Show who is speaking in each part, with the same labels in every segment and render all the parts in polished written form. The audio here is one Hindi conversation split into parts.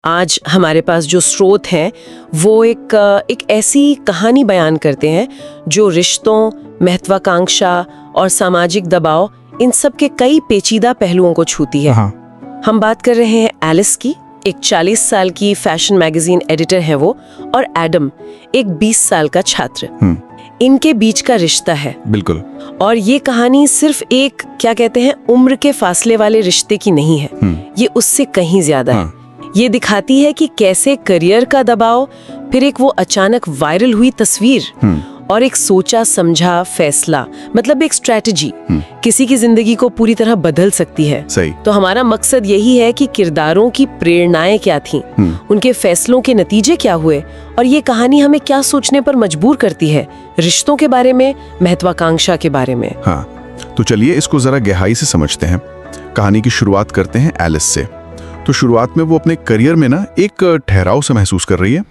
Speaker 1: आज हमारे पास जो स्रोत हैं वो एक ऐसी कहानी बयान करते हैं जो रिश्तों, महत्वाकांक्षा और सामाजिक दबाव इन सब के कई पेचीदा पहलुओं को छूती है।
Speaker 2: हाँ।
Speaker 1: हम बात कर रहे हैं एलिस की, एक 40 साल की फैशन मैगजीन एडिटर है वो, और एडम, एक 20 साल का छात्र। इनके बीच का रिश्ता है।
Speaker 2: बिल्कुल।
Speaker 1: और ये कहानी सिर्फ एक, क्या कहते हैं, उम्र के फासले वाले रिश्ते की नहीं है। ये उससे कहीं ज्यादा है। ये दिखाती है कि कैसे करियर का दबाव, फिर एक वो अचानक वायरल हुई तस्वीर और एक सोचा समझा फैसला, मतलब एक स्ट्रैटेजी, किसी की जिंदगी को पूरी तरह बदल सकती है।
Speaker 2: सही।
Speaker 1: तो हमारा मकसद यही है कि किरदारों की प्रेरणाएं क्या थीं, उनके फैसलों के नतीजे क्या हुए, और ये कहानी हमें क्या सोचने पर मजबूर करती है, रिश्तों के बारे में, महत्वाकांक्षा के बारे में।
Speaker 2: हाँ, तो चलिए इसको जरा गहराई से समझते हैं। कहानी की शुरुआत करते हैं एलिस से। तो शुरुआत में वो अपने करियर में ना एक ठहराव से महसूस कर रही है।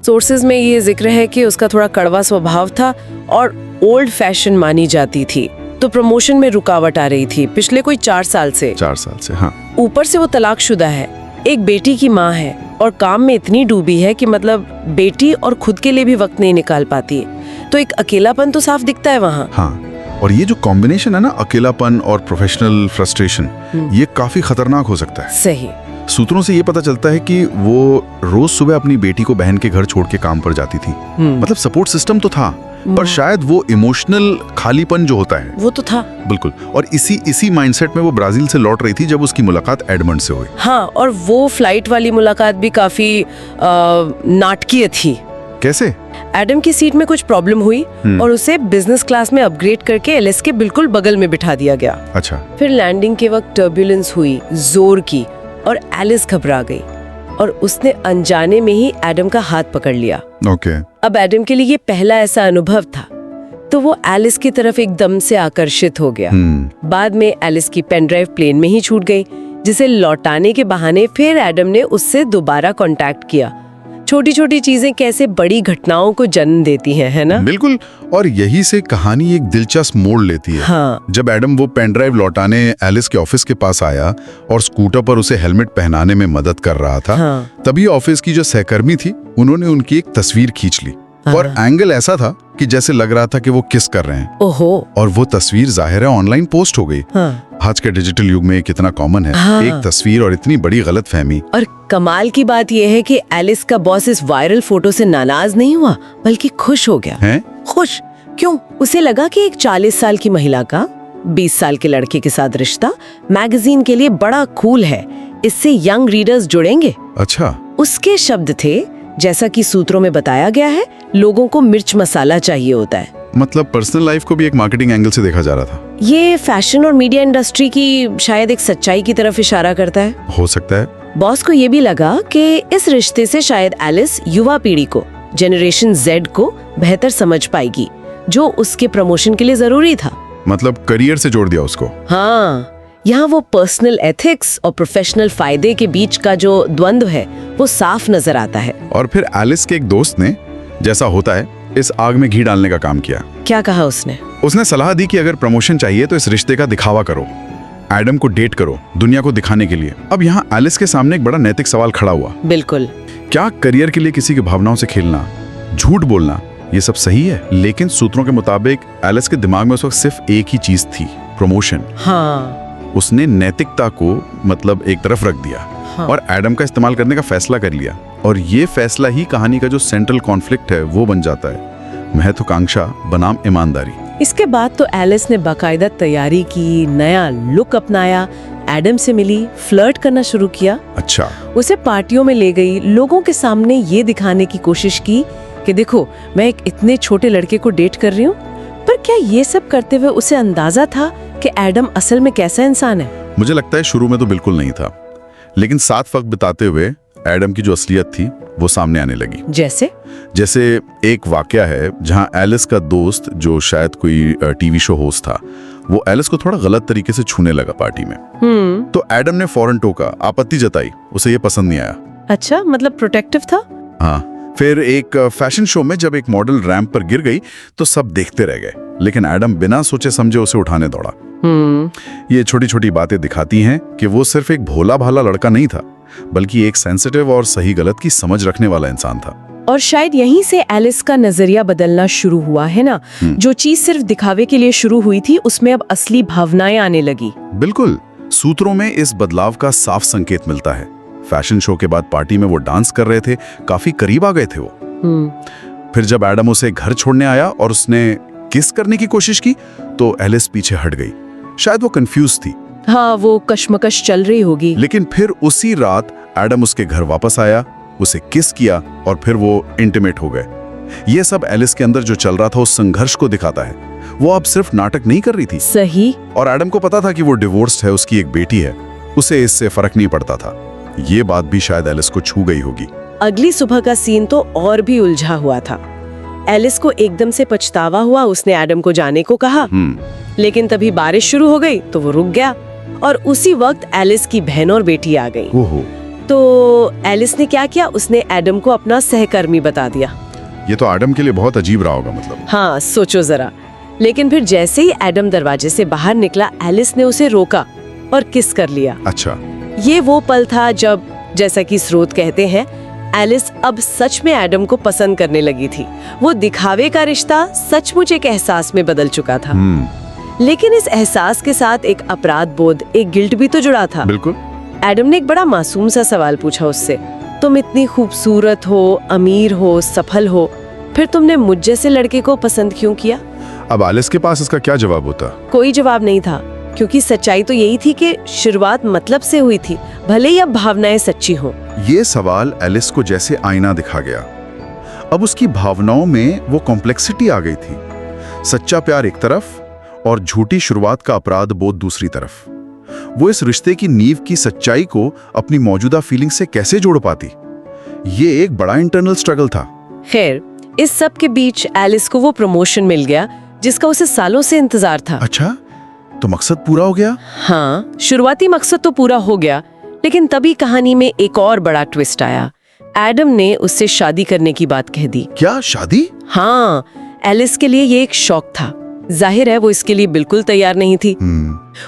Speaker 1: सोर्सेज में ये जिक्र है कि उसका थोड़ा कड़वा स्वभाव था और ओल्ड फैशन मानी जाती थी, तो प्रमोशन में रुकावट आ रही थी पिछले कोई 4 साल से।
Speaker 2: 4 साल से, हाँ।
Speaker 1: ऊपर से वो तलाकशुदा है, एक बेटी की माँ है और काम में इतनी डूबी है कि मतलब बेटी और खुद के लिए भी वक्त नहीं निकाल पाती, तो एक अकेलापन तो साफ दिखता है वहाँ।
Speaker 2: हाँ, और ये जो कॉम्बिनेशन है ना, अकेलापन और प्रोफेशनल फ्रस्ट्रेशन, ये काफी खतरनाक हो सकता है।
Speaker 1: सही।
Speaker 2: सूत्रों से ये पता चलता है कि वो रोज सुबह अपनी बेटी को बहन के घर छोड़ के काम पर जाती थी। मतलब सपोर्ट सिस्टम तो था, पर शायद वो इमोशनल खालीपन जो होता है
Speaker 1: वो तो था।
Speaker 2: बिल्कुल। और इसी माइंडसेट में वो ब्राजील से लौट रही थी जब उसकी मुलाकात एडमंड से हुई।
Speaker 1: हाँ, और वो फ्लाइट वाली मुलाकात भी काफी नाटकीय थी।
Speaker 2: कैसे?
Speaker 1: एडम की सीट में कुछ प्रॉब्लम हुई और उसे बिजनेस क्लास में अपग्रेड करके एलिस के बिल्कुल बगल में बिठा दिया गया।
Speaker 2: अच्छा।
Speaker 1: फिर लैंडिंग के वक्त टर्बुलेंस हुई जोर की और एलिस घबरा गई और उसने अनजाने में ही एडम का हाथ पकड़ लिया।
Speaker 2: ओके।
Speaker 1: अब एडम के लिए ये पहला ऐसा अनुभव था, तो वो एलिस की तरफ एकदम से आकर्षित हो गया। बाद में एलिस की पेन ड्राइव प्लेन में ही छूट गई, जिसे लौटाने के बहाने फिर एडम ने उससे दोबारा कांटेक्ट किया। छोटी छोटी चीजें कैसे बड़ी घटनाओं को जन्म देती हैं, है ना?
Speaker 2: बिल्कुल। और यही से कहानी एक दिलचस्प मोड़ लेती है।
Speaker 1: हाँ।
Speaker 2: जब एडम वो पेन ड्राइव लौटाने एलिस के ऑफिस के पास आया और स्कूटर पर उसे हेलमेट पहनाने में मदद कर रहा था, तभी ऑफिस की जो सहकर्मी थी उन्होंने उनकी एक तस्वीर खींच ली। और एंगल ऐसा था कि जैसे लग रहा था कि वो किस कर रहे हैं।
Speaker 1: ओहो।
Speaker 2: और वो तस्वीर जाहिर है ऑनलाइन पोस्ट हो गई। आज के डिजिटल युग में कितना कॉमन है। एक तस्वीर और इतनी बड़ी गलतफहमी।
Speaker 1: और कमाल की बात यह है कि एलिस का बॉस इस वायरल फोटो से नाराज नहीं हुआ, बल्कि खुश हो गया।
Speaker 2: हैं?
Speaker 1: खुश क्यों? उसे लगा कि एक 40 साल की महिला का 20 साल के लड़के के साथ रिश्ता मैगजीन के लिए बड़ा कूल है, इससे यंग रीडर्स जुड़ेंगे।
Speaker 2: अच्छा।
Speaker 1: उसके शब्द थे, जैसा कि सूत्रों में बताया गया है, लोगों को मिर्च मसाला चाहिए होता है।
Speaker 2: मतलब पर्सनल लाइफ को भी एक मार्केटिंग एंगल से देखा जा रहा था।
Speaker 1: ये फैशन और मीडिया इंडस्ट्री की शायद एक सच्चाई की तरफ इशारा करता है।
Speaker 2: हो सकता है।
Speaker 1: बॉस को ये भी लगा कि इस रिश्ते से शायद एलिस युवा पीढ़ी को, जनरेशन Z को बेहतर समझ पाएगी, जो उसके प्रमोशन के लिए जरूरी था।
Speaker 2: मतलब करियर से जोड़ दिया उसको।
Speaker 1: हाँ, यहाँ वो पर्सनल एथिक्स और प्रोफेशनल फायदे के बीच का जो द्वंद्व है वो साफ नजर आता है।
Speaker 2: और फिर एलिस के एक दोस्त ने, जैसा होता है, इस आग में घी डालने का काम किया।
Speaker 1: क्या कहा उसने?
Speaker 2: उसने सलाह दी कि अगर प्रमोशन चाहिए तो इस रिश्ते का दिखावा करो, एडम को डेट करो, दुनिया को दिखाने के लिए। अब यहाँ एलिस के सामने एक बड़ा नैतिक सवाल खड़ा हुआ।
Speaker 1: बिल्कुल।
Speaker 2: क्या करियर के लिए किसी की भावनाओं से खेलना, झूठ बोलना, ये सब सही है? लेकिन सूत्रों के मुताबिक एलिस के दिमाग में उस वक्त सिर्फ एक ही चीज थी, प्रमोशन।
Speaker 1: हाँ।
Speaker 2: उसने नैतिकता को मतलब एक तरफ रख दिया। हाँ। और एडम का इस्तेमाल करने का फैसला कर लिया। और ये फैसला ही कहानी का जो सेंट्रल कॉन्फ्लिक्ट है वो बन जाता है, महत्वाकांक्षा बनाम ईमानदारी।
Speaker 1: इसके बाद तो एलिस ने बाकायदा तैयारी की, नया लुक अपनाया, एडम से मिली, फ्लर्ट करना शुरू किया।
Speaker 2: अच्छा।
Speaker 1: उसे पार्टियों में ले गई, लोगों के सामने ये दिखाने की कोशिश की कि देखो, मैं एक इतने छोटे लड़के को डेट कर रही हूँ। पर क्या ये सब करते हुए उसे अंदाजा था कि एडम असल में कैसा इंसान है?
Speaker 2: मुझे लगता है शुरू में तो बिल्कुल नहीं था, लेकिन साथ वक्त बिताते हुए एडम की जो असलियत थी वो सामने आने लगी। जैसे एक वाकया है जहां एलिस का दोस्त, जो शायद कोई टीवी शो होस्ट था, वो एलिस को थोड़ा गलत तरीके से छूने लगा पार्टी में। तो एडम ने फौरन टोका, आपत्ति जताई, उसे ये पसंद नहीं आया।
Speaker 1: अच्छा, मतलब प्रोटेक्टिव था।
Speaker 2: हाँ। फिर एक फैशन शो में जब एक मॉडल रैंप पर गिर गई तो सब देखते रह गए, लेकिन एडम बिना सोचे समझे उसे उठाने दौड़ा। ये छोटी छोटी बातें दिखाती हैं कि वो सिर्फ एक भोला भाला लड़का नहीं था, बल्कि एक सेंसिटिव और सही गलत की समझ रखने वाला इंसान था।
Speaker 1: और शायद यहीं से एलिस का नजरिया बदलना शुरू हुआ है ना। जो चीज सिर्फ दिखावे के लिए शुरू हुई थी उसमें अब असली भावनाएं आने लगी।
Speaker 2: बिल्कुल, सूत्रों में इस बदलाव का साफ संकेत मिलता है। फैशन शो के बाद पार्टी में वो डांस कर रहे थे, काफी करीब आ गए थे वो। फिर जब एडम उसे घर छोड़ने आया और उसने किस करने की कोशिश की तो एलिस पीछे हट गई। शायद वो कंफ्यूज थी।
Speaker 1: हाँ, वो कश्मकश चल रही होगी।
Speaker 2: लेकिन फिर उसी रात एडम उसके घर वापस आया, उसे किस किया और फिर वो इंटीमेट हो गए। ये सब एलिस के अंदर जो चल रहा था उस संघर्ष को दिखाता है। वो अब सिर्फ नाटक नहीं कर रही थी।
Speaker 1: सही। और
Speaker 2: एडम को पता था कि वो डिवोर्स्ड है, उसकी एक बेटी है, उसे इससे फर्क नहीं पड़ता था। ये बात भी शायद एलिस को छू गई होगी।
Speaker 1: अगली सुबह का सीन तो और भी उलझा हुआ था। एलिस को एकदम से पछतावा हुआ, उसने एडम को जाने को कहा। लेकिन तभी बारिश शुरू हो गई तो वो रुक गया और उसी वक्त एलिस की बहन और बेटी आ गई। तो एलिस ने क्या किया, उसने एडम को अपना सहकर्मी बता दिया।
Speaker 2: ये तो एडम के लिए बहुत अजीब रहा होगा मतलब।
Speaker 1: हाँ, सोचो जरा। लेकिन फिर जैसे ही एडम दरवाजे से बाहर निकला, एलिस ने उसे रोका और किस कर लिया।
Speaker 2: अच्छा।
Speaker 1: ये वो पल था जब, जैसा कि स्रोत कहते हैं, एलिस अब सच में एडम को पसंद करने लगी थी। वो दिखावे का रिश्ता सचमुच एक एहसास में बदल चुका था। लेकिन इस एहसास के साथ एक अपराध बोध, एक गिल्ट भी तो जुड़ा था।
Speaker 2: बिल्कुल।
Speaker 1: एडम ने एक बड़ा मासूम सा सवाल पूछा उससे, तुम इतनी खूबसूरत हो, अमीर हो, सफल हो, फिर तुमने मुझ जैसे लड़के को पसंद क्यों किया?
Speaker 2: अब एलिस के पास इसका क्या जवाब होता?
Speaker 1: कोई जवाब नहीं था, क्योंकि सच्चाई तो यही थी कि शुरुआत मतलब से हुई थी, भले ही अब भावनाएं सच्ची हों।
Speaker 2: ये सवाल एलिस को जैसे आईना दिखा गया। अब उसकी भावनाओं में वो कॉम्प्लेक्सिटी आ गई थी। सच्चा प्यार एक तरफ और झूठी शुरुआत का अपराध बोध दूसरी तरफ। वो इस रिश्ते की नींव की सच्चाई को अपनी मौजूदा फीलिंग से कैसे जोड़ पाती? ये एक बड़ा इंटरनल स्ट्रगल था।
Speaker 1: खैर, इस सब के बीच एलिस को वो प्रमोशन मिल गया जिसका उसे सालों से इंतजार था।
Speaker 2: अच्छा, तो मकसद पूरा हो गया?
Speaker 1: हाँ, शुरुआती मकसद तो पूरा हो गया, लेकिन तभी कहानी में एक और बड़ा ट्विस्ट आया। एडम ने उससे शादी करने की बात कह दी।
Speaker 2: क्या, शादी?
Speaker 1: हाँ, एलिस के लिए ये एक शौक था। जाहिर है वो इसके लिए बिल्कुल तैयार नहीं थी।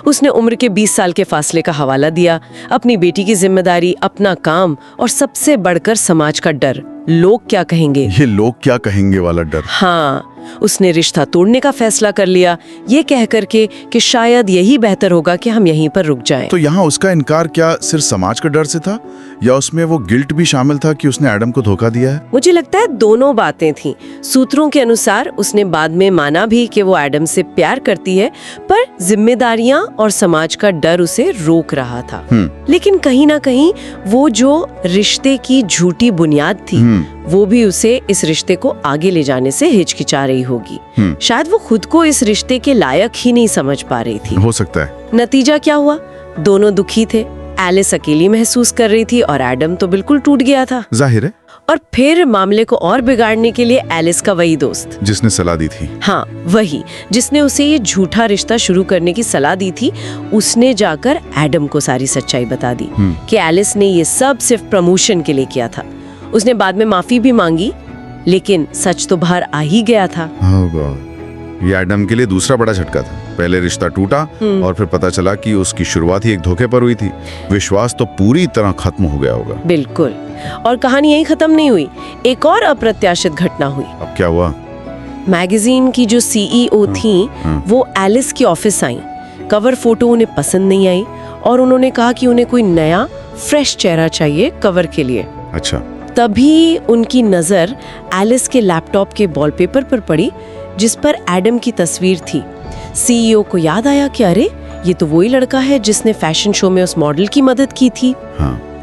Speaker 1: उसने उम्र के 20 साल के फासले का हवाला दिया, अपनी बेटी की जिम्मेदारी, अपना काम और सबसे बढ़कर समाज का डर, लोग क्या कहेंगे।
Speaker 2: ये लोग क्या कहेंगे वाला डर।
Speaker 1: हाँ, उसने रिश्ता तोड़ने का फैसला कर लिया, ये कह करके कि शायद यही बेहतर होगा कि हम यहीं पर रुक जाएं।
Speaker 2: तो यहाँ उसका इनकार क्या सिर्फ समाज का डर से था या उसमें वो गिल्ट भी शामिल था कि उसने एडम को धोखा दिया है?
Speaker 1: मुझे लगता है दोनों बातें थीं। सूत्रों के अनुसार उसने बाद में माना भी कि वो एडम से प्यार करती है, पर जिम्मेदारियां और समाज का डर उसे रोक रहा था। लेकिन कहीं ना कहीं वो जो रिश्ते की झूठी बुनियाद थी, वो भी उसे इस रिश्ते को आगे ले जाने से हिचकिचा रही होगी। शायद वो खुद को इस रिश्ते के लायक ही नहीं समझ पा रही थी।
Speaker 2: हो सकता है।
Speaker 1: नतीजा क्या हुआ? दोनों दुखी थे। एलिस अकेली महसूस कर रही थी और एडम तो बिल्कुल टूट गया था।
Speaker 2: जाहिर है।
Speaker 1: और फिर मामले को और बिगाड़ने के लिए एलिस का वही दोस्त,
Speaker 2: जिसने सलाह दी थी।
Speaker 1: हाँ, वही जिसने उसे ये झूठा रिश्ता शुरू करने की सलाह दी थी, उसने जाकर एडम को सारी सच्चाई बता दी कि एलिस ने ये सब सिर्फ प्रमोशन के लिए किया था। उसने बाद में माफी भी मांगी, लेकिन सच तो बाहर आ ही गया था।
Speaker 2: ये एडम के लिए दूसरा बड़ा झटका था। पहले रिश्ता टूटा और फिर पता चला कि उसकी शुरुआत ही एक धोखे पर हुई थी। विश्वास तो पूरी तरह खत्म हो गया होगा।
Speaker 1: बिल्कुल। और कहानी यहीं खत्म नहीं हुई, एक और अप्रत्याशित घटना हुई।
Speaker 2: अब क्या हुआ?
Speaker 1: मैगजीन की जो सीईओ थी, वो एलिस की ऑफिस आई। कवर फोटो उन्हें पसंद नहीं आई और उन्होंने कहा कि उन्हें कोई नया फ्रेश चेहरा चाहिए कवर के लिए।
Speaker 2: अच्छा।
Speaker 1: तभी उनकी नजर एलिस के लैपटॉप के वॉलपेपर पर पड़ी, जिस पर एडम की तस्वीर थी। सीईओ को याद आया कि अरे, ये तो वही लड़का है जिसने फैशन शो में उस मॉडल की मदद की थी।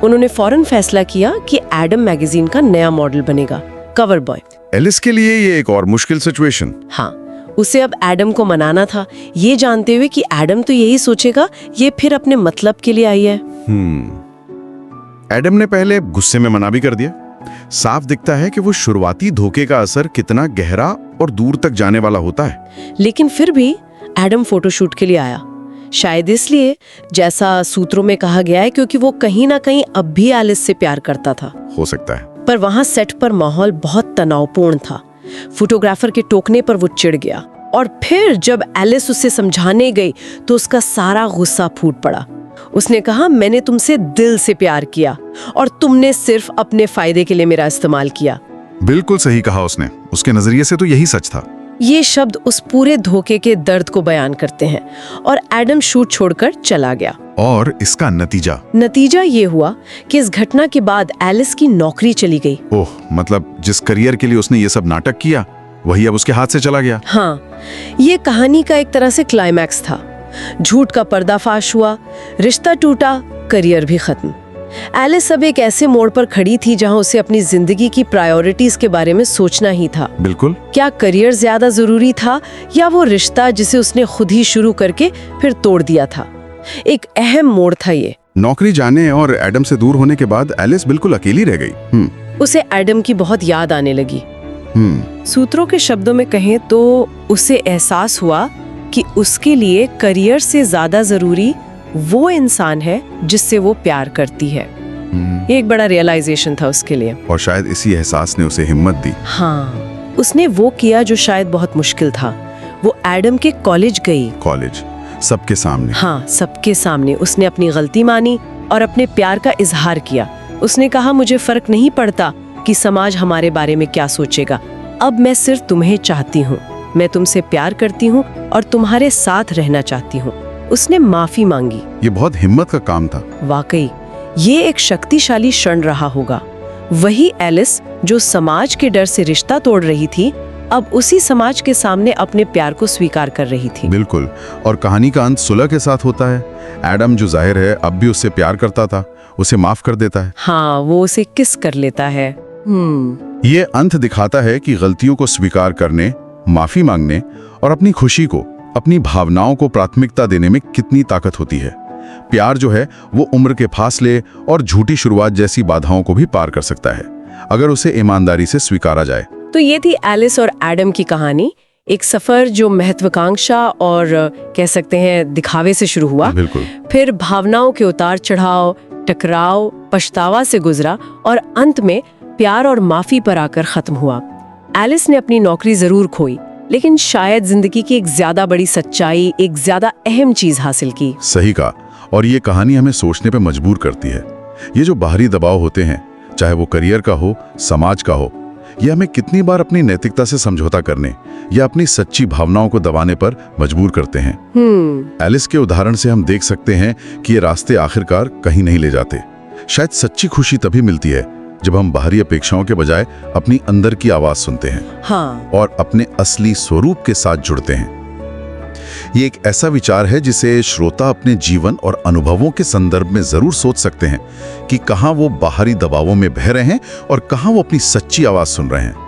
Speaker 1: उन्होंने फौरन फैसला किया कि एडम मैगजीन का नया मॉडल बनेगा, कवर बॉय।
Speaker 2: एलिस के लिए ये एक और मुश्किल सिचुएशन।
Speaker 1: हाँ, उसे अब एडम को मनाना था, ये जानते हुए कि एडम तो यही सोचेगा ये फिर अपने मतलब के लिए आई है।
Speaker 2: एडम ने पहले गुस्से में मना भी कर दिया। साफ दिखता है कि वो शुरुआती धोखे का असर कितना गहरा और दूर तक जाने वाला होता है।
Speaker 1: लेकिन फिर भी एडम फोटोशूट के लिए आया, शायद इसलिए, जैसा सूत्रों में कहा गया है, क्योंकि वो कहीं ना कहीं अब भी एलिस से प्यार करता था।
Speaker 2: हो सकता है।
Speaker 1: पर वहां सेट पर माहौल बहुत तनावपूर्ण था। फोटोग्राफर के टोकने पर वो चिढ़ गया और फिर जब एलिस उसे समझाने गई तो उसका सारा गुस्सा फूट पड़ा। उसने कहा, मैंने तुमसे दिल से प्यार किया और तुमने सिर्फ अपने फायदे के लिए मेरा इस्तेमाल किया।
Speaker 3: बिल्कुल सही कहा उसने। उसके नजरिए से तो यही सच था।
Speaker 1: ये शब्द उस पूरे धोखे के दर्द को बयान करते हैं और एडम शूट छोड़कर चला गया।
Speaker 3: और इसका
Speaker 1: नतीजा ये हुआ कि इस घटना के बाद एलिस की नौकरी चली गई।
Speaker 3: ओह, मतलब जिस करियर के लिए उसने ये सब नाटक किया वही अब उसके हाथ से चला गया।
Speaker 1: हाँ, ये कहानी का एक तरह से क्लाइमैक्स था। झूठ का पर्दाफाश हुआ, रिश्ता टूटा, करियर भी खत्म। एलिस अब एक ऐसे मोड़ पर खड़ी थी जहां उसे अपनी जिंदगी की प्रायोरिटीज के बारे में सोचना ही था।
Speaker 3: बिल्कुल।
Speaker 1: क्या करियर ज्यादा जरूरी था या वो रिश्ता जिसे उसने खुद ही शुरू करके फिर तोड़ दिया था? एक अहम मोड़ था ये।
Speaker 3: नौकरी जाने और एडम से दूर होने के बाद एलिस बिल्कुल अकेली रह गई।
Speaker 1: उसे एडम की बहुत याद आने लगी। सूत्रों के शब्दों में कहें तो उसे एहसास हुआ कि उसके लिए करियर से ज्यादा जरूरी वो इंसान है जिससे वो प्यार करती है। ये एक बड़ा रियलाइजेशन था उसके लिए।
Speaker 3: और शायद इसी एहसास ने उसे हिम्मत दी।
Speaker 1: हाँ, उसने वो किया जो शायद बहुत मुश्किल था। वो एडम के कॉलेज गई।
Speaker 3: कॉलेज, सबके सामने।
Speaker 1: हाँ, सबके सामने उसने अपनी गलती मानी और अपने प्यार का इजहार किया। उसने कहा, मुझे फर्क नहीं पड़ता कि समाज हमारे बारे में क्या सोचेगा। अब मैं सिर्फ तुम्हें चाहती हूँ, मैं तुमसे प्यार करती हूँ और तुम्हारे साथ रहना चाहती हूँ। उसने माफी मांगी।
Speaker 3: ये बहुत हिम्मत का काम था।
Speaker 1: वाकई ये एक शक्तिशाली क्षण रहा होगा। वही एलिस जो समाज के डर से रिश्ता तोड़ रही थी, अब उसी समाज के सामने अपने प्यार को स्वीकार कर रही थी।
Speaker 3: बिल्कुल। और कहानी का अंत सुलह के साथ होता है। एडम जो जाहिर है अब भी उससे प्यार करता था, उसे माफ कर देता है।
Speaker 1: हाँ, वो उसे किस कर लेता है।
Speaker 3: ये अंत दिखाता है कि गलतियों को स्वीकार करने, माफी मांगने और अपनी खुशी को, अपनी भावनाओं को प्राथमिकता देने में कितनी ताकत होती है। प्यार जो है वो उम्र के फासले और झूठी शुरुआत जैसी बाधाओं को भी पार कर सकता है, अगर उसे ईमानदारी से स्वीकारा जाए।
Speaker 1: तो ये थी एलिस और एडम की कहानी। एक सफर जो महत्वाकांक्षा और कह सकते हैं दिखावे से शुरू हुआ,
Speaker 3: बिल्कुल,
Speaker 1: फिर भावनाओं के उतार चढ़ाव, टकराव, पछतावा से गुजरा और अंत में प्यार और माफी पर आकर खत्म हुआ। एलिस ने अपनी नौकरी जरूर खोई, लेकिन शायद जिंदगी की एक ज्यादा बड़ी सच्चाई, एक ज्यादा अहम चीज हासिल की।
Speaker 3: सही कहा। और ये कहानी हमें सोचने पे मजबूर करती है। ये जो बाहरी दबाव होते हैं, चाहे वो करियर का हो, समाज का हो, ये हमें कितनी बार अपनी नैतिकता से समझौता करने या अपनी सच्ची भावनाओं को दबाने पर मजबूर करते हैं। एलिस के उदाहरण से हम देख सकते हैं कि ये रास्ते आखिरकार कहीं नहीं ले जाते। शायद सच्ची खुशी तभी मिलती है जब हम बाहरी अपेक्षाओं के बजाय अपनी अंदर की आवाज सुनते हैं।
Speaker 1: हाँ।
Speaker 3: और अपने असली स्वरूप के साथ जुड़ते हैं। ये एक ऐसा विचार है जिसे श्रोता अपने जीवन और अनुभवों के संदर्भ में जरूर सोच सकते हैं कि कहां वो बाहरी दबावों में बह रहे हैं और कहां वो अपनी सच्ची आवाज सुन रहे हैं।